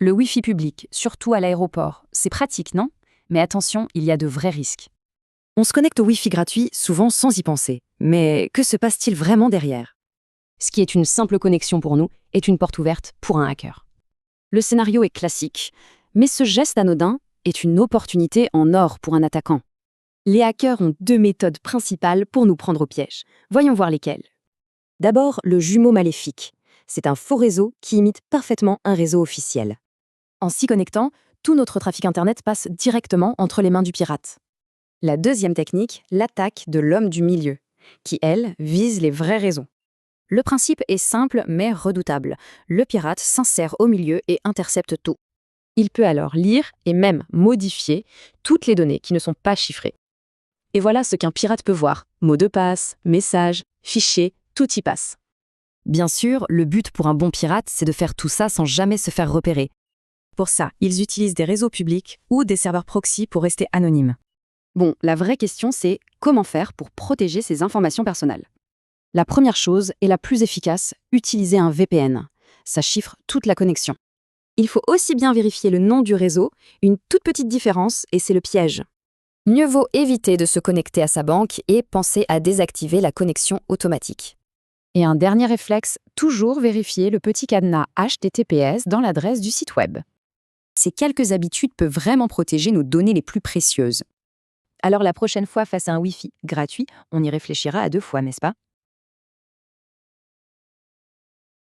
Le Wi-Fi public, surtout à l'aéroport, c'est pratique, non? Mais attention, il y a de vrais risques. On se connecte au Wi-Fi gratuit, souvent sans y penser. Mais que se passe-t-il vraiment derrière? Ce qui est une simple connexion pour nous est une porte ouverte pour un hacker. Le scénario est classique, mais ce geste anodin est une opportunité en or pour un attaquant. Les hackers ont deux méthodes principales pour nous prendre au piège. Voyons voir lesquelles. D'abord, le jumeau maléfique. C'est un faux réseau qui imite parfaitement un réseau officiel. En s'y connectant, tout notre trafic Internet passe directement entre les mains du pirate. La deuxième technique, l'attaque de l'homme du milieu, qui, elle, vise les vrais réseaux. Le principe est simple mais redoutable. Le pirate s'insère au milieu et intercepte tout. Il peut alors lire et même modifier toutes les données qui ne sont pas chiffrées. Et voilà ce qu'un pirate peut voir. Mots de passe, messages, fichiers, tout y passe. Bien sûr, le but pour un bon pirate, c'est de faire tout ça sans jamais se faire repérer. Pour ça, ils utilisent des réseaux publics ou des serveurs proxy pour rester anonymes. Bon, la vraie question c'est comment faire pour protéger ces informations personnelles. La première chose et la plus efficace, utiliser un VPN. Ça chiffre toute la connexion. Il faut aussi bien vérifier le nom du réseau, une toute petite différence et c'est le piège. Mieux vaut éviter de se connecter à sa banque et penser à désactiver la connexion automatique. Et un dernier réflexe, toujours vérifier le petit cadenas HTTPS dans l'adresse du site web. Ces quelques habitudes peuvent vraiment protéger nos données les plus précieuses. Alors la prochaine fois face à un Wi-Fi gratuit, on y réfléchira à deux fois, n'est-ce pas?